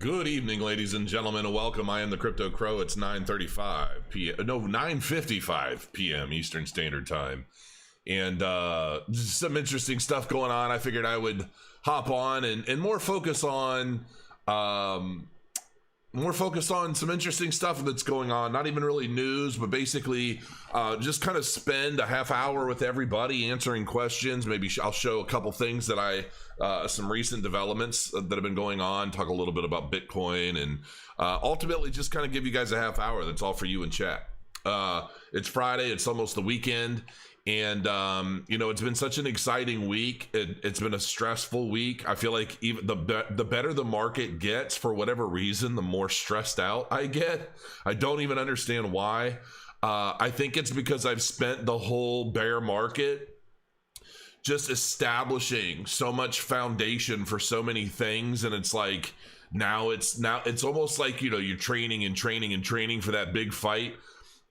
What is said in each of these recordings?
Good evening, ladies and gentlemen, and welcome. I am the Crypto Crow. It's 9:35 p.m. No, 9:55 p.m. Eastern Standard Time, and just some interesting stuff going on. I figured I would hop on and more focus on some interesting stuff that's going on. Not even really news, but basically just kind of spend a half hour with everybody answering questions. Maybe I'll show a couple things that some recent developments that have been going on, talk a little bit about Bitcoin, and ultimately just kind of give you guys a half hour. That's all for you in chat. It's Friday. It's almost the weekend. And, it's been such an exciting week. It's been a stressful week. I feel like even the better the market gets, for whatever reason, the more stressed out I get. I don't even understand why. I think it's because I've spent the whole bear market just establishing so much foundation for so many things. And it's like, now it's almost like, you're training for that big fight.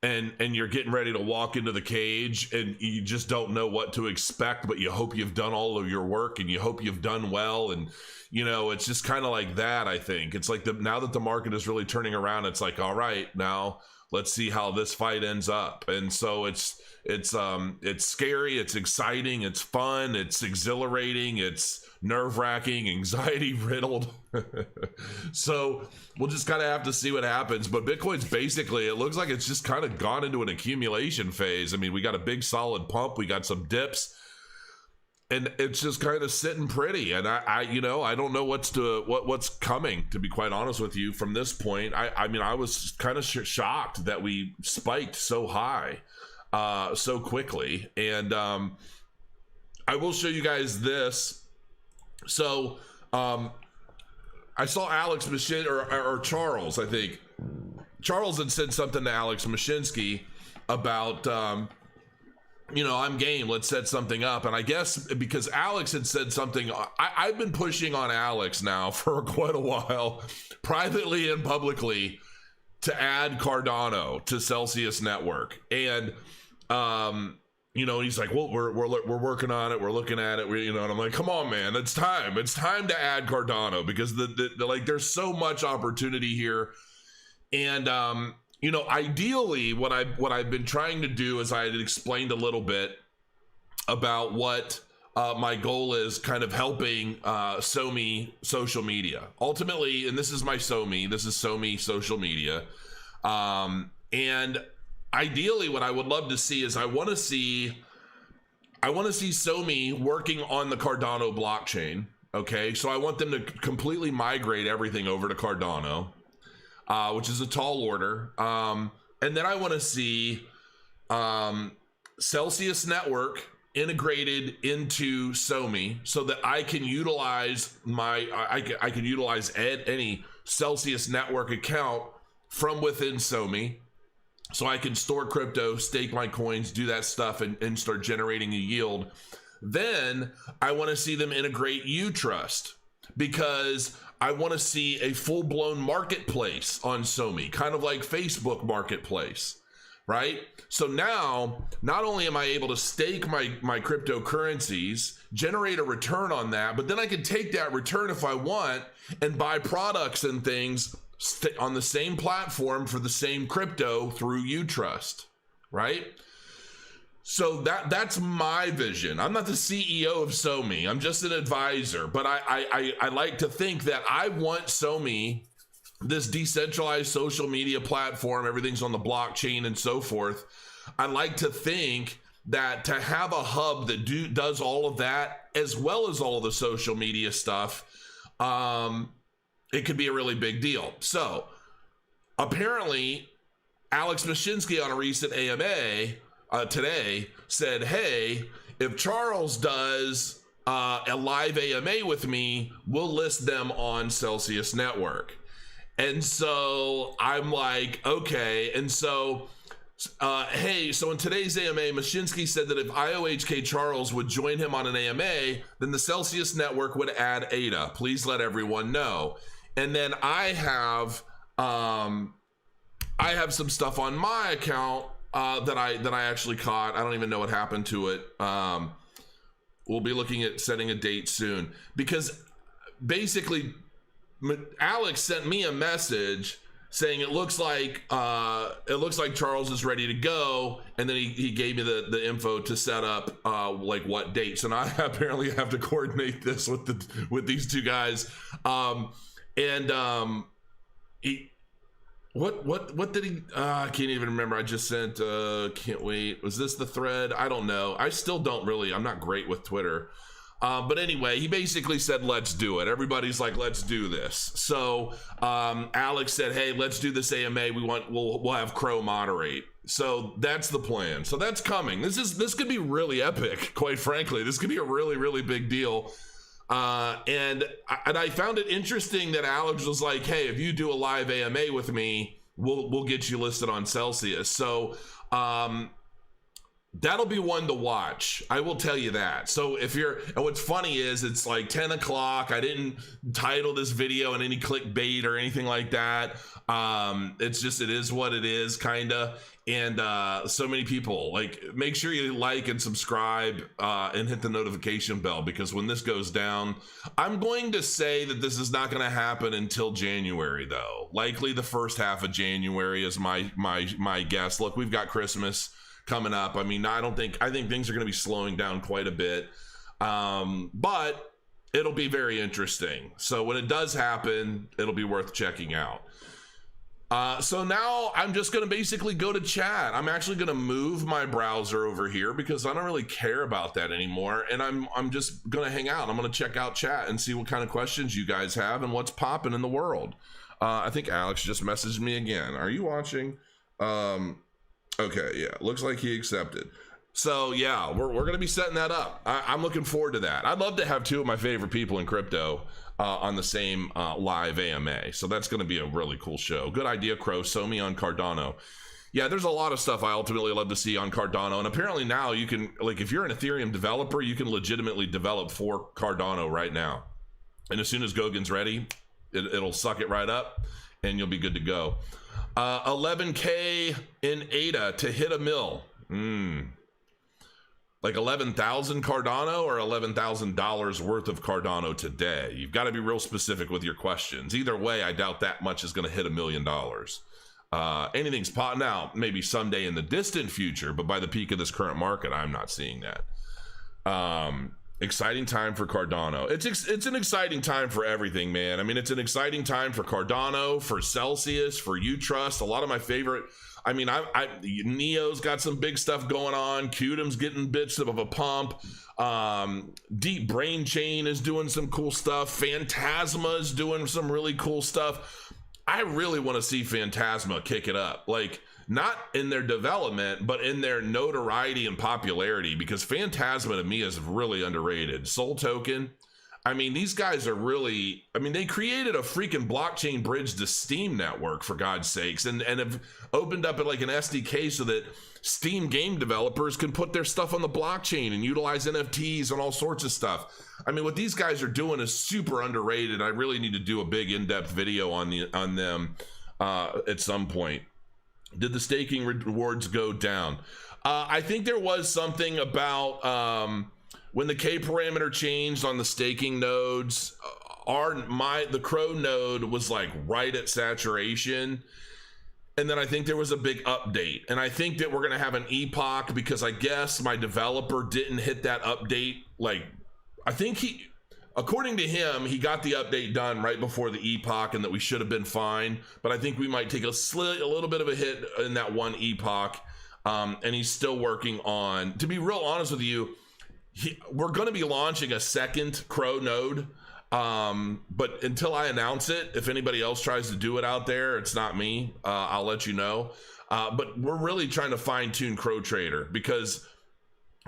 And you're getting ready to walk into the cage and you just don't know what to expect, but you hope you've done all of your work and you hope you've done well. And, it's just kind of like that, I think. It's like now that the market is really turning around, it's like, all right, now let's see how this fight ends up. And so it's scary, it's exciting, it's fun, it's exhilarating, it's nerve-wracking, anxiety-riddled. So we'll just kind of have to see what happens. But Bitcoin's basically, it looks like it's just kind of gone into an accumulation phase. I mean, we got a big solid pump, we got some dips, and it's just kind of sitting pretty. And I don't know what's coming, to be quite honest with you, from this point. I was kind of shocked that we spiked so high so quickly. And I will show you guys this. So I saw Alex Mashin or Charles, I think. Charles had said something to Alex Mashinsky about, I'm game, let's set something up. And I guess because Alex had said something, I've been pushing on Alex now for quite a while, privately and publicly, to add Cardano to Celsius network. And, he's like, well, we're working on it. We're looking at it. And I'm like, come on, man, it's time. It's time to add Cardano, because there's so much opportunity here. And, ideally what I've been trying to do is I had explained a little bit about what my goal is, kind of helping SoMe social media ultimately. And this is my SoMe. This is SoMe social media. And ideally, what I would love to see is I want to see SoMe working on the Cardano blockchain. Okay, so I want them to completely migrate everything over to Cardano, which is a tall order. And then I want to see Celsius network integrated into SoMe, so that I can utilize I can utilize any Celsius network account from within SoMe. So I can store crypto, stake my coins, do that stuff, and start generating a yield. Then I want to see them integrate Utrust, because I want to see a full-blown marketplace on SoMe, kind of like Facebook Marketplace, right? So now, not only am I able to stake my cryptocurrencies, generate a return on that, but then I can take that return if I want and buy products and things on the same platform for the same crypto through Utrust, right? So that's my vision. I'm not the CEO of SoMe. I'm just an advisor, but I like to think that I want SoMe, this decentralized social media platform, everything's on the blockchain and so forth. I like to think that to have a hub that does all of that, as well as all of the social media stuff, it could be a really big deal. So apparently Alex Mashinsky on a recent AMA today said, hey, if Charles does a live AMA with me, we'll list them on Celsius network. And so I'm like, okay. And so so in today's AMA, Mashinsky said that if IOHK Charles would join him on an AMA, then the Celsius network would add ADA. Please let everyone know. And then I have some stuff on my account that I actually caught. I don't even know what happened to it. We'll be looking at setting a date soon, because basically Alex sent me a message saying it looks like Charles is ready to go, and then he gave me the info to set up like what dates, and I apparently have to coordinate this with these two guys. He what did he I can't even remember. I just sent can't wait, was this the thread? I don't know, I still don't really, I'm not great with Twitter. But anyway, he basically said, let's do it. Everybody's like, let's do this. So Alex said, hey, let's do this AMA. We'll have Crow moderate. So that's the plan. So that's coming. This could be really epic, quite frankly. This could be a really, really big deal. And I found it interesting that Alex was like, hey, if you do a live AMA with me, we'll get you listed on Celsius. So that'll be one to watch, I will tell you that. So and what's funny is it's like 10 o'clock. I didn't title this video in any clickbait or anything like that. It's just, it is what it is, kinda. And so many people, like, make sure you like and subscribe and hit the notification bell, because when this goes down, I'm going to say that this is not going to happen until January, though. Likely the first half of January is my guess. Look, we've got Christmas coming up. I mean, I think things are going to be slowing down quite a bit, but it'll be very interesting. So when it does happen, it'll be worth checking out. So now I'm just going to basically go to chat. I'm actually going to move my browser over here because I don't really care about that anymore, and I'm just going to hang out. I'm going to check out chat and see what kind of questions you guys have and what's popping in the world. I think Alex just messaged me again. Are you watching? Okay, yeah, looks like he accepted. So yeah, we're going to be setting that up. I'm looking forward to that. I'd love to have two of my favorite people in crypto on the same live AMA. So that's going to be a really cool show. Good idea, Crow. So me on Cardano. Yeah, there's a lot of stuff I ultimately love to see on Cardano. And apparently now you can, like, if you're an Ethereum developer, you can legitimately develop for Cardano right now. And as soon as Gogin's ready, it'll suck it right up and you'll be good to go. 11K in ADA to hit a mil. Like 11,000 Cardano or $11,000 worth of Cardano today? You've got to be real specific with your questions. Either way, I doubt that much is going to hit $1 million. Anything's pot now, maybe someday in the distant future, but by the peak of this current market, I'm not seeing that. Exciting time for Cardano. It's an exciting time for everything, man. I mean, it's an exciting time for Cardano, for Celsius, for Utrust. A lot of my favorite, I mean, Neo's got some big stuff going on. Qdam's getting bits of a pump. Deep Brain Chain is doing some cool stuff. Phantasma is doing some really cool stuff. I really want to see Phantasma kick it up. Like, not in their development, but in their notoriety and popularity, because Phantasma to me is really underrated. Soul Token, I mean, these guys are really, I mean, they created a freaking blockchain bridge to Steam network, for God's sakes, and have opened up like an SDK so that Steam game developers can put their stuff on the blockchain and utilize NFTs and all sorts of stuff. I mean, what these guys are doing is super underrated. I really need to do a big in-depth video on them at some point. Did the staking rewards go down? I think there was something about when the K parameter changed on the staking nodes. The Crow node was like right at saturation, and then I think there was a big update, and I think that we're gonna have an epoch, because I guess my developer didn't hit that update. Like, I think according to him, he got the update done right before the epoch, and that we should have been fine. But I think we might take a little bit of a hit in that one epoch. And he's still working on, to be real honest with you, we're going to be launching a second Crow node. But until I announce it, if anybody else tries to do it out there, it's not me. I'll let you know. But we're really trying to fine tune Crow Trader, because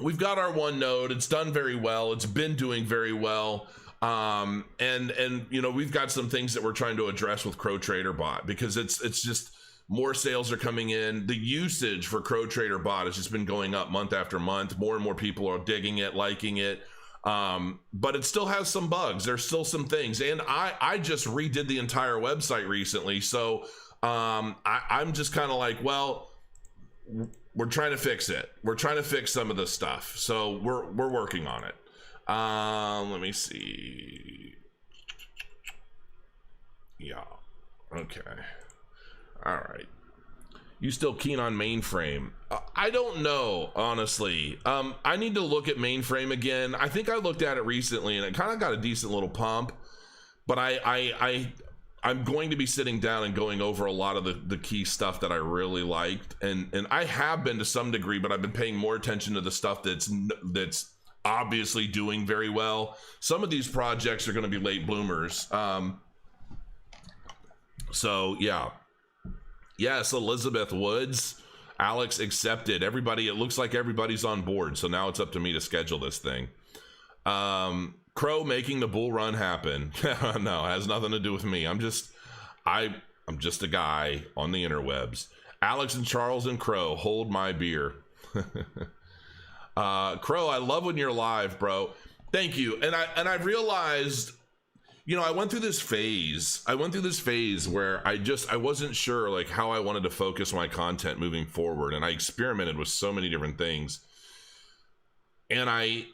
we've got our one node. It's done very well. It's been doing very well. And you know, we've got some things that we're trying to address with Crow Trader Bot, because it's just more sales are coming in. The usage for Crow Trader Bot has just been going up month after month. More and more people are digging it, liking it. But it still has some bugs. There's still some things. And I just redid the entire website recently. So I'm just kind of like, well, we're trying to fix it. We're trying to fix some of the stuff. So we're working on it. Let me see. Yeah. Okay. All right. You still keen on mainframe? I don't know, honestly. I need to look at mainframe again. I think I looked at it recently and it kind of got a decent little pump, but I'm going to be sitting down and going over a lot of the key stuff that I really liked, and I have been to some degree, but I've been paying more attention to the stuff that's obviously doing very well. Some of these projects are going to be late bloomers. So yeah. Yes, Elizabeth Woods, Alex accepted. Everybody, it looks like everybody's on board. So now it's up to me to schedule this thing. Crow making the bull run happen. No, it has nothing to do with me. I'm just a guy on the interwebs. Alex and Charles and Crow, hold my beer. Crow, I love when you're live, bro. Thank you. And I realized, you know, I went through this phase where I wasn't sure like how I wanted to focus my content moving forward, and I experimented with so many different things, and I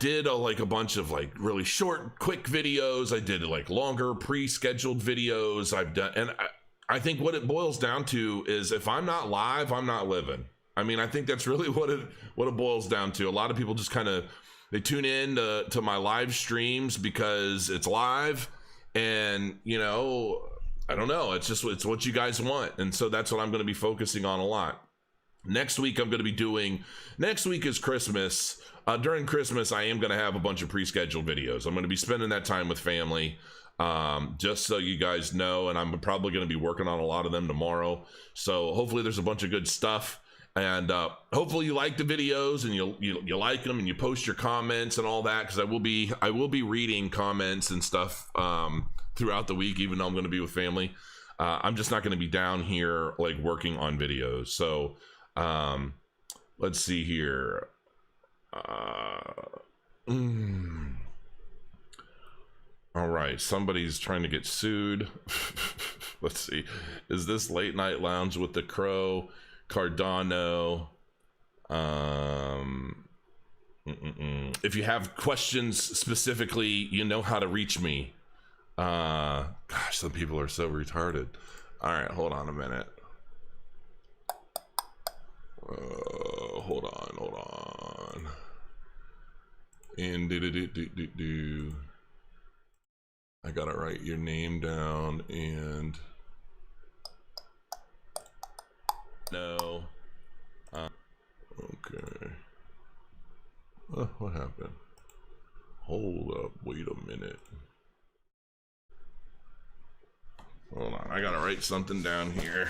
did a bunch of like really short quick videos. I did like longer pre-scheduled videos. I've done, and I think what it boils down to is if I'm not live, I'm not living. I mean, I think that's really what it boils down to. A lot of people just kind of, they tune in to my live streams because it's live, and you know, I don't know, it's what you guys want, and so that's what I'm going to be focusing on a lot. Next week is Christmas. During Christmas, I am going to have a bunch of pre-scheduled videos. I'm going to be spending that time with family, just so you guys know, and I'm probably going to be working on a lot of them tomorrow. So hopefully there's a bunch of good stuff. And hopefully you like the videos and you like them and you post your comments and all that, because I will be reading comments and stuff throughout the week, even though I'm going to be with family. I'm just not going to be down here like working on videos. So let's see here. All right, somebody's trying to get sued. Let's see. Is this Late Night Lounge with the Crow? Cardano. If you have questions specifically, you know how to reach me. Gosh, some people are so retarded. All right, hold on a minute. Hold on. And do. I gotta write your name down and. No. Okay. What happened? Hold up. Wait a minute. Hold on. I gotta write something down here.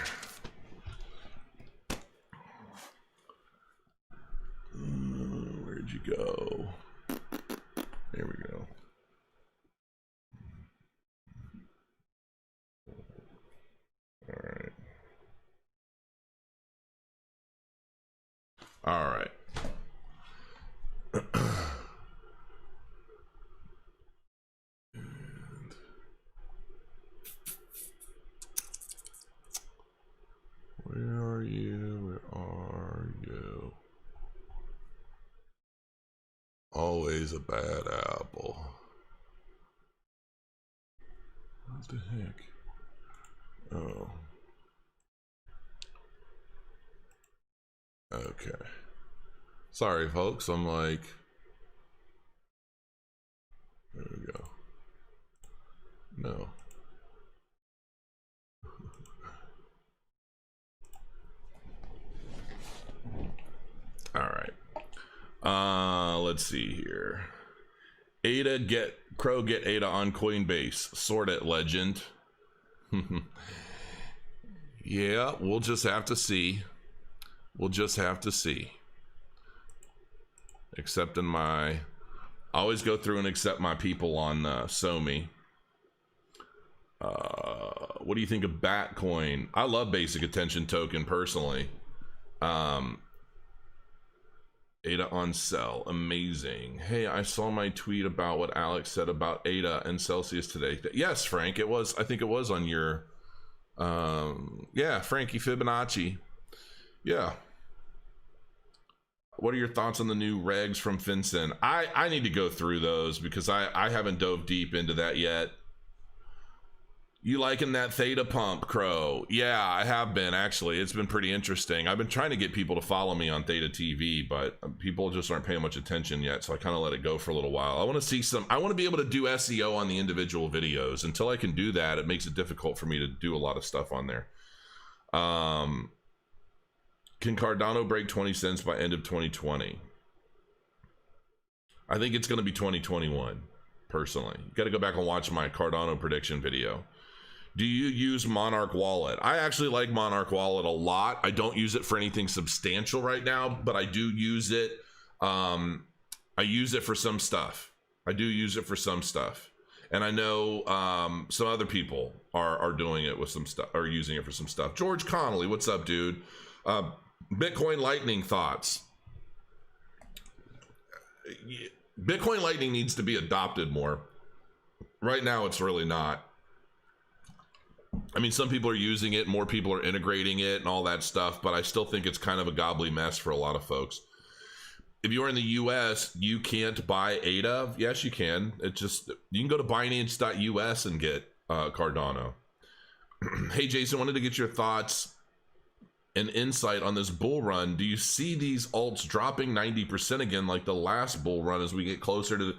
Where'd you go? There we go. All right. All right. Where are you? Always a bad apple. What the heck? Oh. Okay. Sorry, folks. I'm like, there we go. No. All right. Let's see here. Crow get ADA on Coinbase. Sort it, legend. Yeah, we'll just have to see. Accepting I always go through and accept my people on SoMe. What do you think of Batcoin? I love Basic Attention Token personally. ADA on Cell, amazing. Hey, I saw my tweet about what Alex said about ADA and Celsius today. Yes, Frank, it was. I think it was on your. Yeah, Frankie Fibonacci. Yeah. What are your thoughts on the new regs from FinCEN? I need to go through those because I haven't dove deep into that yet. You liking that theta pump, Crow? Yeah, I have been, actually. It's been pretty interesting. I've been trying to get people to follow me on Theta TV, but people just aren't paying much attention yet, so I kind of let it go for a little while. I want to be able to do SEO on the individual videos. Until I can do that, it makes it difficult for me to do a lot of stuff on there. Can Cardano break 20 cents by end of 2020? I think it's going to be 2021, personally. You got to go back and watch my Cardano prediction video. Do you use Monarch Wallet? I actually like Monarch Wallet a lot. I don't use it for anything substantial right now, but I do use it. I use it for some stuff. I do use it for some stuff. And I know some other people are doing it with some stuff, or using it for some stuff. George Connolly, what's up, dude? Bitcoin Lightning thoughts. Bitcoin Lightning needs to be adopted more. Right now, it's really not. I mean, some people are using it, more people are integrating it and all that stuff, but I still think it's kind of a gobbly mess for a lot of folks. If you're in the US, you can't buy ADA. Yes, you can. It's just, you can go to Binance.us and get Cardano. Hey, Jason, wanted to get your thoughts and insight on this bull run. Do you see these alts dropping 90% again like the last bull run as we get closer to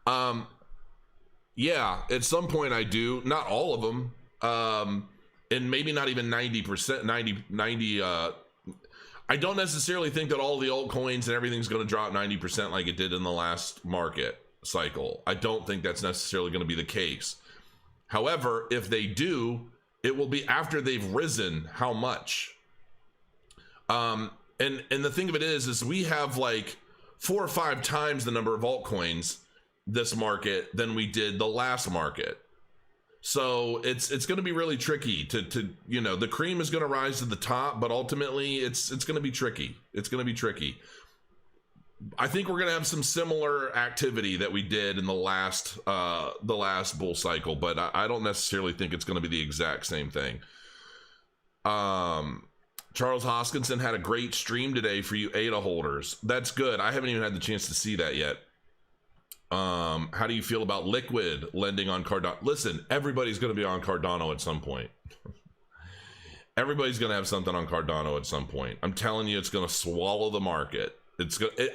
the... Yeah, at some point I do. Not all of them. And maybe not even 90%, 90, I don't necessarily think that all the altcoins and everything's going to drop 90% like it did in the last market cycle. I don't think that's necessarily going to be the case. However, if they do, it will be after they've risen how much. And the thing of it is we have like 4 or 5 times the number of altcoins this market than we did the last market. So it's going to be really tricky to you know, the cream is going to rise to the top, but ultimately it's going to be tricky. It's going to be tricky. I think we're going to have some similar activity that we did in the last bull cycle, but I don't necessarily think it's going to be the exact same thing. Charles Hoskinson had a great stream today for you ADA holders. That's good. I haven't even had the chance to see that yet. How do you feel about liquid lending on Cardano? Listen, everybody's going to be on Cardano at some point. Everybody's going to have something on Cardano at some point. I'm telling you, it's going to swallow the market.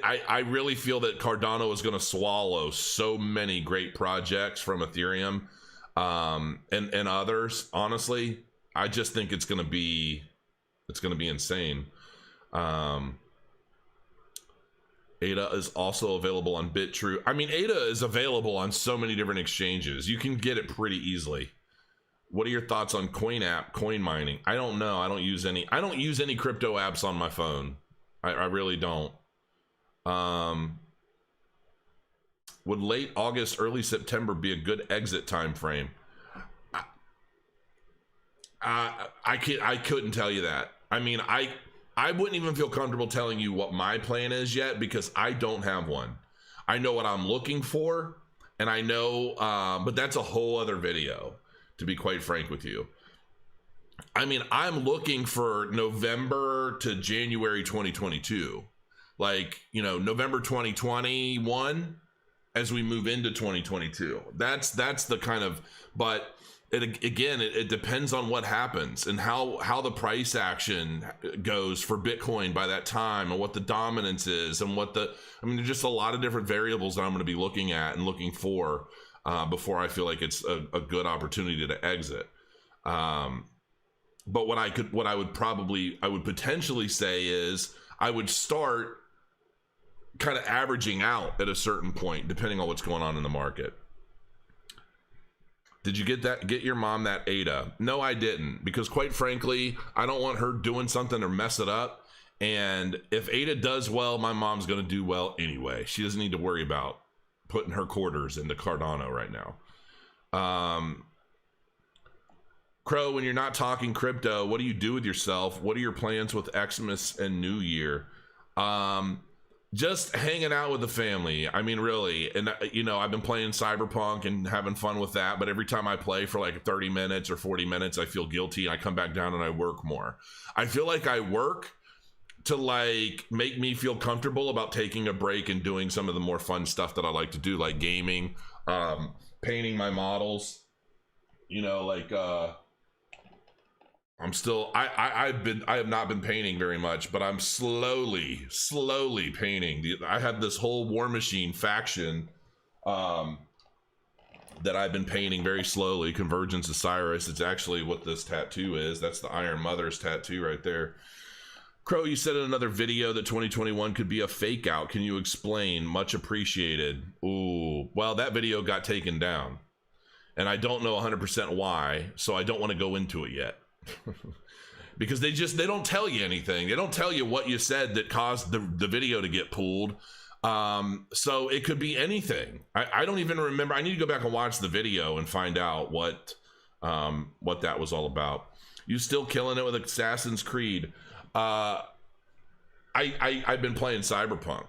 I really feel that Cardano is going to swallow so many great projects from Ethereum and others. Honestly, I just think it's going to be insane. ADA is also available on BitTrue. I mean, ADA is available on so many different exchanges. You can get it pretty easily. What are your thoughts on coin mining? I don't know. I don't use any crypto apps on my phone. I really don't. Would late August, early September be a good exit time frame? I couldn't tell you that. I mean, I wouldn't even feel comfortable telling you what my plan is yet because I don't have one. I know what I'm looking for, and I know, but that's a whole other video, to be quite frank with you. I mean, I'm looking for November to January 2022. Like, you know, November 2021 as we move into 2022. That's the kind of, but it depends on what happens and how the price action goes for Bitcoin by that time and what the dominance is and there's just a lot of different variables that I'm going to be looking at and looking for before I feel like it's a good opportunity to exit. But what I would potentially say is I would start kind of averaging out at a certain point, depending on what's going on in the market. Did you get your mom that ADA? No, I didn't, because quite frankly, I don't want her doing something to mess it up. And if ADA does well, my mom's going to do well anyway. She doesn't need to worry about putting her quarters into Cardano right now. Crow, when you're not talking crypto, what do you do with yourself? What are your plans with Xmas and New Year? Just hanging out with the family. I mean, really. And, you know, I've been playing Cyberpunk and having fun with that. But every time I play for like 30 minutes or 40 minutes, I feel guilty. I come back down and I work more. I feel like I work to like make me feel comfortable about taking a break and doing some of the more fun stuff that I like to do, like gaming, painting my models, You know, like I'm still I have not been painting very much, but I'm slowly painting. I have this whole War Machine faction that I've been painting very slowly. Convergence of Cyrus. It's actually what this tattoo is. That's the Iron Mother's tattoo right there. Crow, you said in another video that 2021 could be a fake out. Can you explain? Much appreciated. Ooh, well, that video got taken down, and I don't know 100% why, so I don't want to go into it yet. Because they don't tell you anything. They don't tell you what you said that caused the video to get pulled. So it could be anything. I don't even remember. I need to go back and watch the video and find out what that was all about. You still killing it with Assassin's Creed? I've been playing Cyberpunk.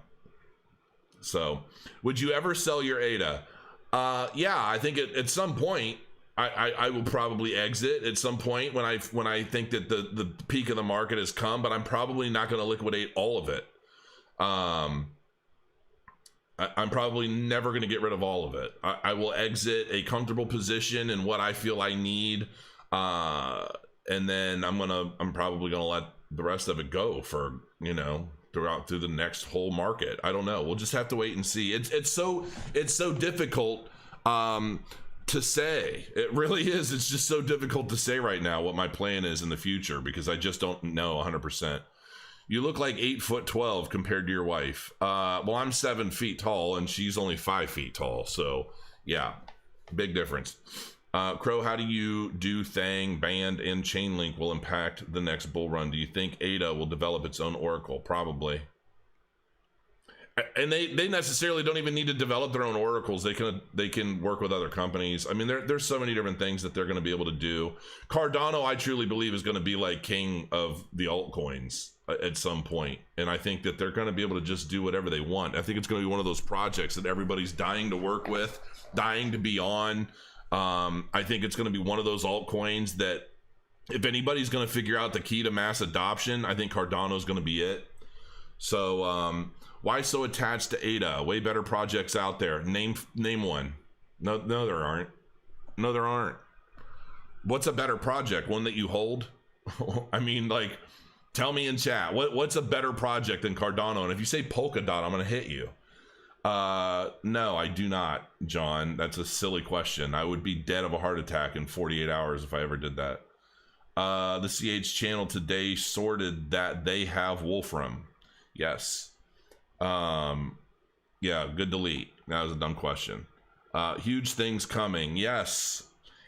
So would you ever sell your ADA? Yeah, I think at some point I will probably exit at some point when I think that the peak of the market has come, but I'm probably not going to liquidate all of it. I'm probably never going to get rid of all of it. I will exit a comfortable position in what I feel I need, and then I'm probably going to let the rest of it go for, you know, through the next whole market. I don't know. We'll just have to wait and see. It's so difficult to say. It really is. It's just so difficult to say right now what my plan is in the future, because I just don't know 100%. You look like 8'12" compared to your wife. Well, I'm 7 feet tall and she's only 5 feet tall. So yeah, big difference. Crow, how do you do Thang, Band, and Chainlink will impact the next bull run? Do you think ADA will develop its own oracle? Probably. And they necessarily don't even need to develop their own oracles. They can work with other companies. I mean, there's so many different things that they're going to be able to do. Cardano, I truly believe, is going to be like king of the altcoins at some point, and I think that they're going to be able to just do whatever they want. I think it's going to be one of those projects that everybody's dying to work with, dying to be on. I think it's going to be one of those altcoins that if anybody's going to figure out the key to mass adoption, I think Cardano is going to be it. So why so attached to ADA? Way better projects out there. Name one. No, there aren't. No, there aren't. What's a better project? One that you hold? I mean, like, tell me in chat. What's a better project than Cardano? And if you say Polkadot, I'm going to hit you. No, I do not, John. That's a silly question. I would be dead of a heart attack in 48 hours if I ever did that. The CH channel today sorted that they have Wolfram. Yes. Yeah, good delete. That was a dumb question. Huge things coming. Yes.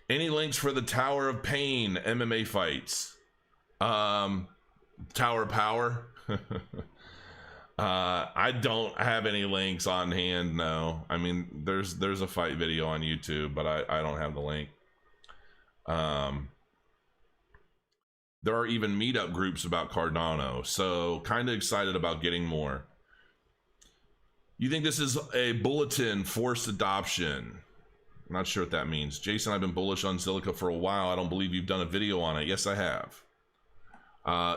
Any links for the Tower of Pain MMA fights? Tower of Power? I don't have any links on hand, no. I mean, there's a fight video on YouTube, but I don't have the link. There are even meetup groups about Cardano, so kind of excited about getting more. You think this is a bulletin forced adoption? I'm not sure what that means. Jason, I've been bullish on Zilliqa for a while. I don't believe you've done a video on it. Yes, I have.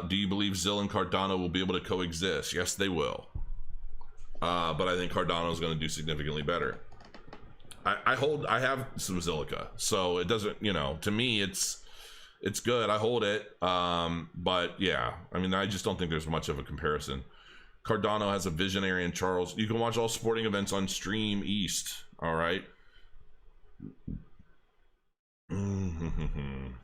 Do you believe Zill and Cardano will be able to coexist? Yes, they will. But I think Cardano is going to do significantly better. I have some Zilliqa, so it doesn't, you know, to me it's good. I hold it. But yeah, I mean, I just don't think there's much of a comparison. Cardano has a visionary in Charles. You can watch all sporting events on Stream East. All right. In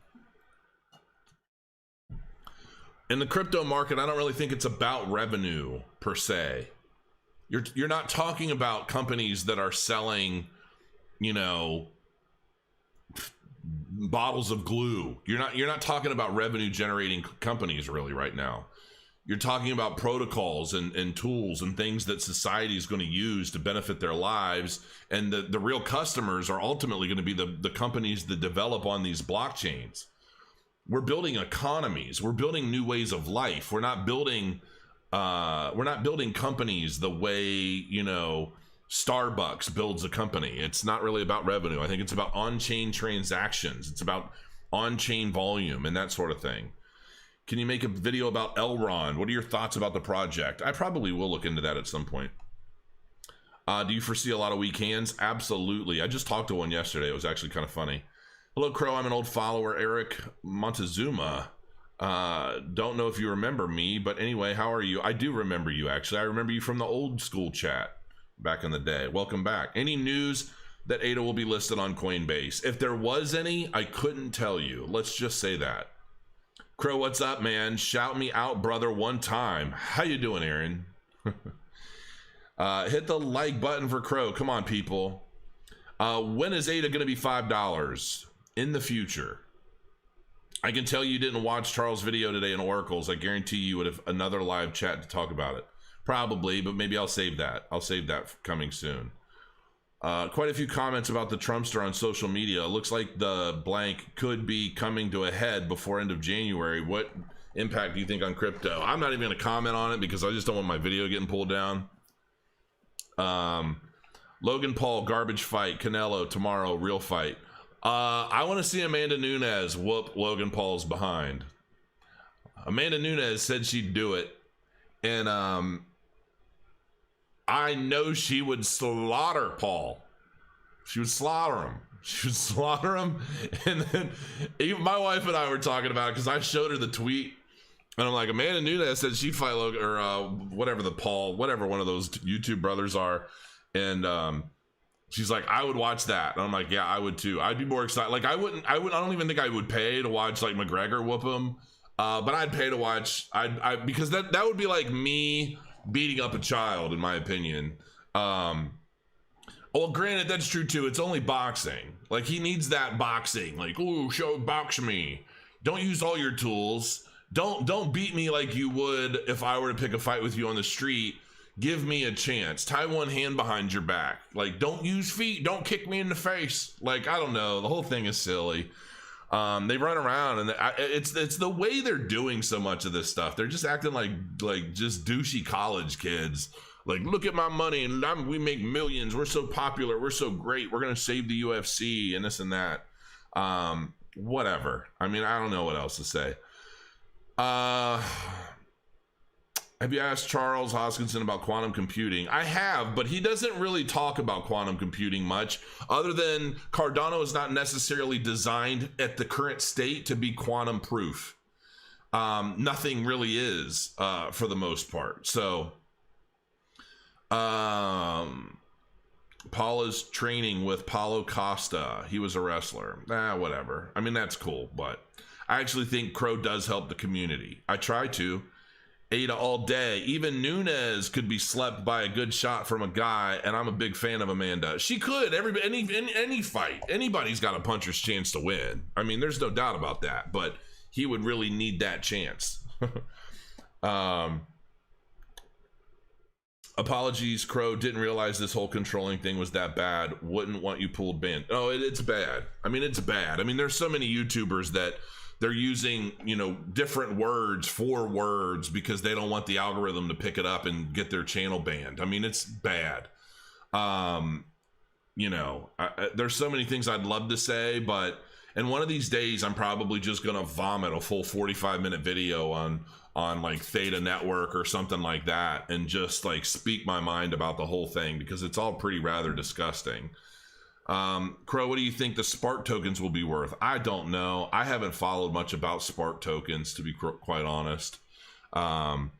the crypto market, I don't really think it's about revenue per se. You're not talking about companies that are selling, you know, bottles of glue. You're not talking about revenue generating companies really right now. You're talking about protocols and tools and things that society is going to use to benefit their lives, and the real customers are ultimately going to be the companies that develop on these blockchains. We're building economies. We're building new ways of life. We're not building companies the way, you know, Starbucks builds a company. It's not really about revenue. I think it's about on-chain transactions. It's about on-chain volume and that sort of thing. Can you make a video about Elrond? What are your thoughts about the project? I probably will look into that at some point. Do you foresee a lot of weak hands? Absolutely. I just talked to one yesterday. It was actually kind of funny. Hello, Crow. I'm an old follower, Eric Montezuma. Don't know if you remember me, but anyway, how are you? I do remember you, actually. I remember you from the old school chat back in the day. Welcome back. Any news that ADA will be listed on Coinbase? If there was any, I couldn't tell you. Let's just say that. Crow, what's up, man? Shout me out, brother, one time. How you doing, Aaron? Hit the like button for Crow. Come on, people. When is ADA going to be $5? In the future. I can tell you didn't watch Charles' video today in Oracles. I guarantee you would have another live chat to talk about it. Probably, but maybe I'll save that. I'll save that coming soon. Quite a few comments about the Trumpster on social media. It looks like the blank could be coming to a head before end of January. What impact do you think on crypto? I'm not even going to comment on it because I just don't want my video getting pulled down. Logan Paul, garbage fight. Canelo, tomorrow, real fight. I want to see Amanda Nunes whoop Logan Paul's behind. Amanda Nunes said she'd do it. And I know she would slaughter Paul. She would slaughter him. She would slaughter him. And then even my wife and I were talking about it because I showed her the tweet. And I'm like, Amanda Nunes said she'd fight Logan, or whatever the Paul, whatever one of those YouTube brothers are. And she's like, I would watch that. And I'm like, yeah, I would too. I'd be more excited. Like I don't even think I would pay to watch like McGregor whoop him. But I'd pay to watch, because that would be like me beating up a child, in my opinion. Well, granted, that's true too. It's only boxing. Like he needs that boxing. Like, ooh, box me. Don't use all your tools. Don't beat me like you would if I were to pick a fight with you on the street. Give me a chance. Tie one hand behind your back. Like, don't use feet. Don't kick me in the face. Like, I don't know. The whole thing is silly. They run around, and it's the way they're doing so much of this stuff. They're just acting like just douchey college kids. Like, look at my money, and we make millions. We're so popular. We're so great. We're gonna save the UFC and this and that. Whatever. I mean, I don't know what else to say. Have you asked Charles Hoskinson about quantum computing? I have, but he doesn't really talk about quantum computing much, other than Cardano is not necessarily designed at the current state to be quantum proof. Nothing really is, for the most part. So, Paula's training with Paulo Costa. He was a wrestler. Whatever. I mean, that's cool, but I actually think Crow does help the community. I try to. ADA all day. Even Nunes could be slept by a good shot from a guy, and I'm a big fan of Amanda. She could. Any fight, anybody's got a puncher's chance to win. I mean, there's no doubt about that, but he would really need that chance. Apologies, Crow. Didn't realize this whole controlling thing was that bad. Wouldn't want you pulled banned. Oh, it's bad. I mean, it's bad. I mean, there's so many YouTubers that they're using, different words for words because they don't want the algorithm to pick it up and get their channel banned. I mean, it's bad. There's so many things I'd love to say, but and one of these days I'm probably just gonna vomit a full 45-minute video on like Theta Network or something like that and just like speak my mind about the whole thing because it's all pretty rather disgusting. Crow, what do you think the Spark tokens will be worth? I don't know. I haven't followed much about Spark tokens, to be quite honest. You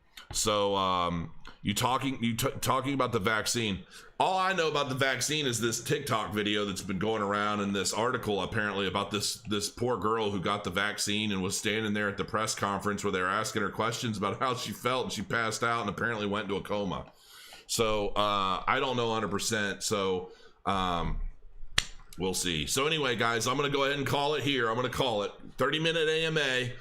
talking about the vaccine. All I know about the vaccine is this TikTok video that's been going around and this article apparently about this poor girl who got the vaccine and was standing there at the press conference where they were asking her questions about how she felt, and she passed out and apparently went into a coma. So I don't know 100%. So we'll see. So anyway, guys, I'm going to go ahead and call it here. I'm going to call it 30-minute AMA.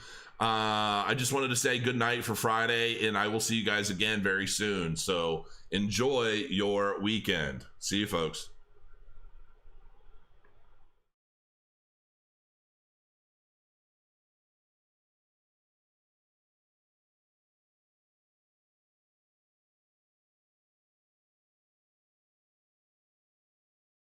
I just wanted to say good night for Friday, and I will see you guys again very soon. So enjoy your weekend. See you, folks.